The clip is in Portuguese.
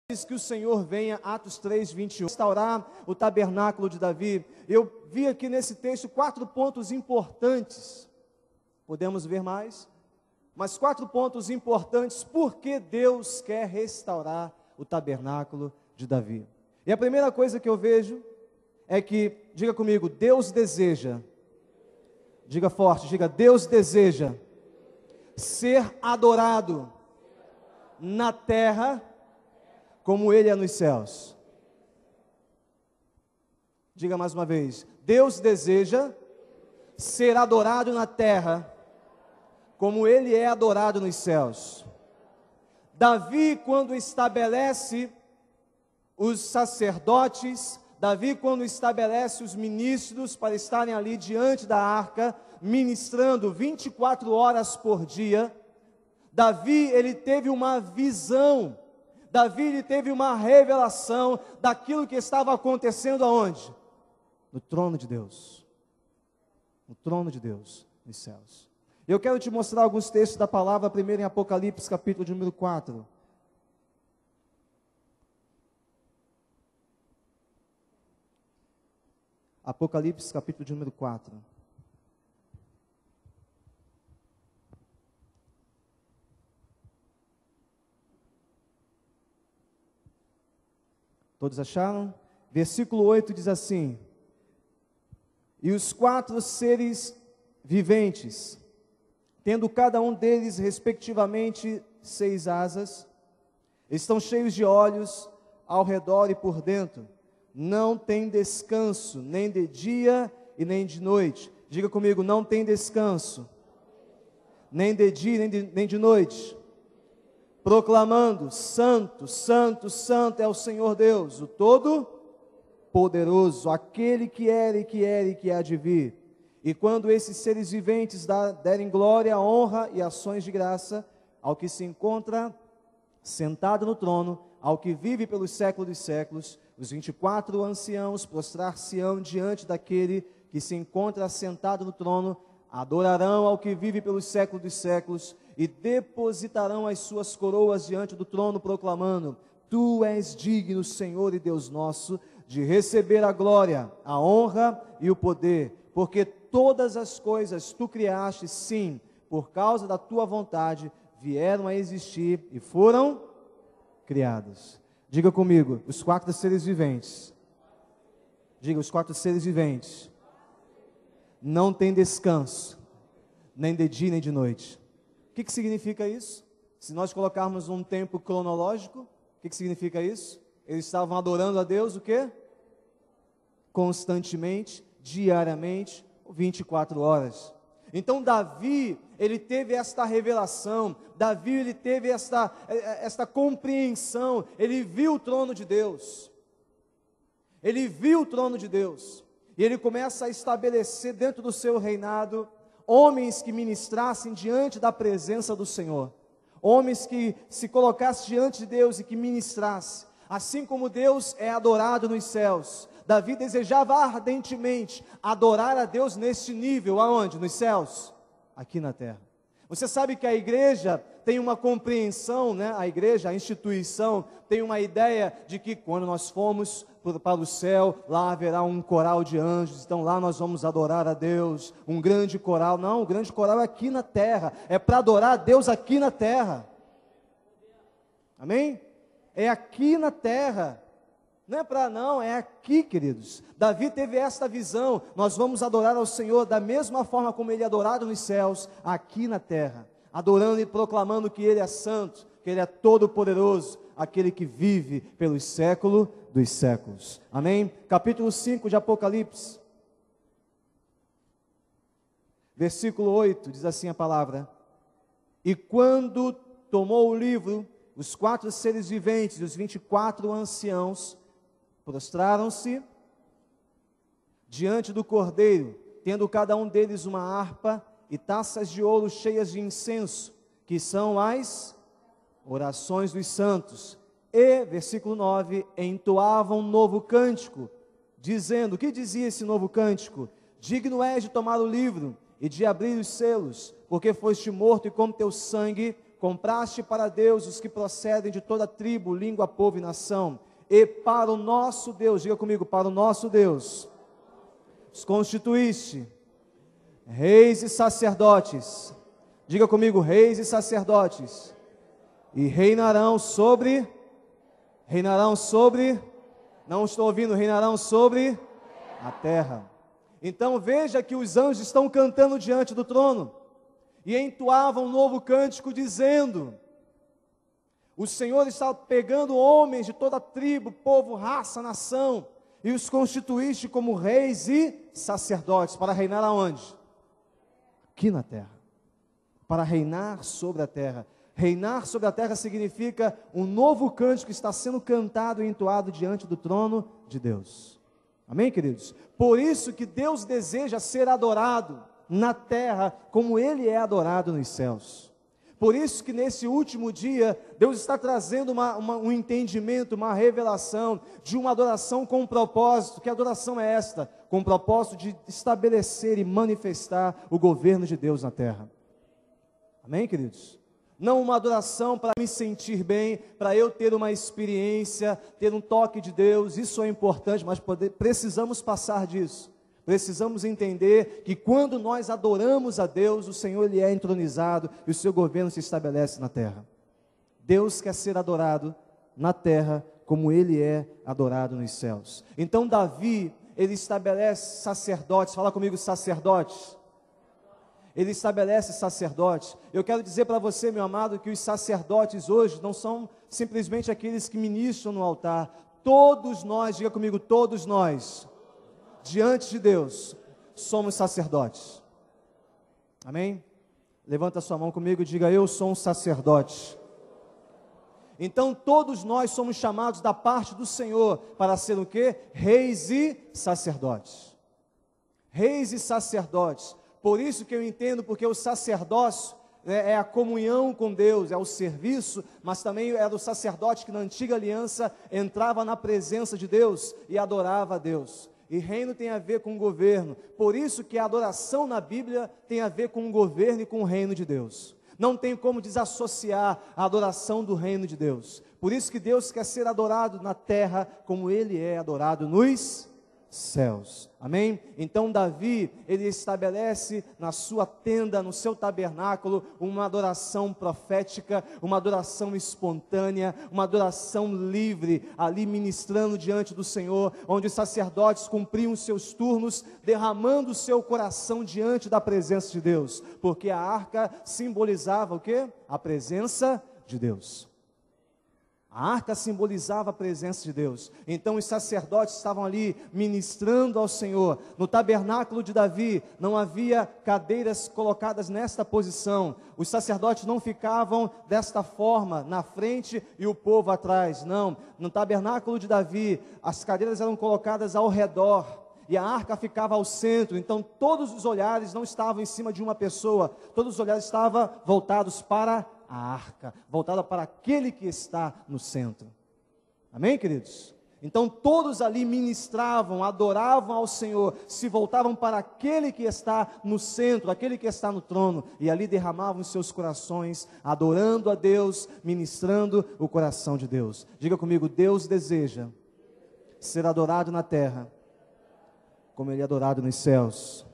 Diz que o Senhor venha, Atos 3, 21, restaurar o tabernáculo de Davi. Eu vi aqui nesse texto 4 pontos importantes. Podemos ver mais? Mas 4 pontos importantes porque Deus quer restaurar o tabernáculo de Davi. E a primeira coisa que eu vejo é que, diga comigo, Deus deseja, diga forte, diga, Deus deseja ser adorado na terra como Ele é nos céus. Diga mais uma vez, Deus deseja ser adorado na terra como Ele é adorado nos céus. Davi, quando estabelece os sacerdotes, Davi, quando estabelece os ministros para estarem ali diante da arca, ministrando 24 horas por dia, Davi, ele teve uma visão, Davi, ele teve uma revelação daquilo que estava acontecendo aonde? No trono de Deus. No trono de Deus, nos céus. Eu quero te mostrar alguns textos da palavra, primeiro em Apocalipse, capítulo de número 4. Apocalipse, capítulo de número 4. Todos acharam? Versículo 8 diz assim: e os 4 seres viventes, tendo cada um deles respectivamente 6 asas, estão cheios de olhos ao redor e por dentro, não tem descanso, nem de dia e nem de noite. Diga comigo, não tem descanso, nem de dia nem de noite, proclamando, santo, santo, santo é o Senhor Deus, o Todo-Poderoso, aquele que era e que era e que há de vir. E quando esses seres viventes derem glória, honra e ações de graça ao que se encontra sentado no trono, ao que vive pelos séculos dos séculos, os 24 anciãos prostrar-se-ão diante daquele que se encontra sentado no trono, adorarão ao que vive pelos séculos dos séculos e depositarão as suas coroas diante do trono, proclamando: Tu és digno, Senhor e Deus nosso, de receber a glória, a honra e o poder, porque todas as coisas tu criaste, sim, por causa da tua vontade, vieram a existir e foram criadas. Diga comigo, os 4 seres viventes. Diga, os 4 seres viventes não têm descanso, nem de dia nem de noite. O que significa isso? Se nós colocarmos um tempo cronológico, o que significa isso? Eles estavam adorando a Deus o quê? Constantemente, diariamente, 24 horas. Então Davi, ele teve esta revelação, Davi, ele teve esta compreensão, ele viu o trono de Deus, ele viu o trono de Deus, e ele começa a estabelecer dentro do seu reinado, homens que ministrassem diante da presença do Senhor, homens que se colocassem diante de Deus e que ministrassem, assim como Deus é adorado nos céus. Davi desejava ardentemente adorar a Deus neste nível, aonde? Nos céus, aqui na terra. Você sabe que a igreja tem uma compreensão, né? A igreja, a instituição, tem uma ideia de que quando nós formos para o céu, lá haverá um coral de anjos, então lá nós vamos adorar a Deus, um grande coral. Não, o grande coral é aqui na terra, é para adorar a Deus aqui na terra. Amém? É aqui na terra. Não é para não, é aqui, queridos. Davi teve esta visão, nós vamos adorar ao Senhor da mesma forma como Ele é adorado nos céus, aqui na terra, adorando e proclamando que Ele é santo, que Ele é todo-poderoso, aquele que vive pelos séculos dos séculos. Amém? Capítulo 5 de Apocalipse, versículo 8, diz assim a palavra: e quando tomou o livro, os 4 seres viventes e os 24 anciãos prostraram-se diante do Cordeiro, tendo cada um deles uma harpa e taças de ouro cheias de incenso, que são as orações dos santos. E, versículo 9, entoavam um novo cântico, dizendo, o que dizia esse novo cântico? Digno és de tomar o livro e de abrir os selos, porque foste morto e com teu sangue Compraste para Deus os que procedem de toda tribo, língua, povo e nação. E para o nosso Deus, diga comigo, para o nosso Deus, os constituíste reis e sacerdotes. Diga comigo, reis e sacerdotes. E reinarão sobre, não estou ouvindo, reinarão sobre a terra. Então veja que os anjos estão cantando diante do trono, e entoavam um novo cântico dizendo: o Senhor está pegando homens de toda tribo, povo, raça, nação, e os constituíste como reis e sacerdotes, para reinar aonde? Aqui na terra, para reinar sobre a terra. Reinar sobre a terra significa um novo cântico que está sendo cantado e entoado diante do trono de Deus. Amém, queridos? Por isso que Deus deseja ser adorado na terra como Ele é adorado nos céus. Por isso que nesse último dia, Deus está trazendo um entendimento, uma revelação de uma adoração com um propósito. Que adoração é esta? Com o propósito de estabelecer e manifestar o governo de Deus na terra. Amém, queridos? Não uma adoração para me sentir bem, para eu ter uma experiência, ter um toque de Deus, isso é importante, mas precisamos passar disso. Precisamos entender que quando nós adoramos a Deus, o Senhor Ele é entronizado e o seu governo se estabelece na terra. Deus quer ser adorado na terra como Ele é adorado nos céus. Então Davi, ele estabelece sacerdotes, fala comigo, sacerdotes. Ele estabelece sacerdotes. Eu quero dizer para você, meu amado, que os sacerdotes hoje não são simplesmente aqueles que ministram no altar. Todos nós, diga comigo, todos nós, diante de Deus, somos sacerdotes. Amém? Levanta a sua mão comigo e diga: eu sou um sacerdote. Então todos nós somos chamados da parte do Senhor para ser o quê? Reis e sacerdotes. Reis e sacerdotes. Por isso que eu entendo, porque o sacerdócio é a comunhão com Deus, é o serviço, mas também era o sacerdote que na antiga aliança entrava na presença de Deus e adorava a Deus. E reino tem a ver com governo. Por isso que a adoração na Bíblia tem a ver com o governo e com o reino de Deus. Não tem como desassociar a adoração do reino de Deus. Por isso que Deus quer ser adorado na terra como Ele é adorado nos céus. Amém? Então Davi, ele estabelece na sua tenda, no seu tabernáculo, uma adoração profética, uma adoração espontânea, uma adoração livre, ali ministrando diante do Senhor, onde os sacerdotes cumpriam os seus turnos, derramando o seu coração diante da presença de Deus, porque a arca simbolizava o quê? A presença de Deus. A arca simbolizava a presença de Deus. Então os sacerdotes estavam ali ministrando ao Senhor. No tabernáculo de Davi não havia cadeiras colocadas nesta posição. Os sacerdotes não ficavam desta forma, na frente e o povo atrás. Não, no tabernáculo de Davi as cadeiras eram colocadas ao redor e a arca ficava ao centro. Então todos os olhares não estavam em cima de uma pessoa, todos os olhares estavam voltados para a arca, voltada para aquele que está no centro. Amém, queridos? Então todos ali ministravam, adoravam ao Senhor, se voltavam para aquele que está no centro, aquele que está no trono, e ali derramavam os seus corações, adorando a Deus, ministrando o coração de Deus. Diga comigo: Deus deseja ser adorado na terra como Ele é adorado nos céus.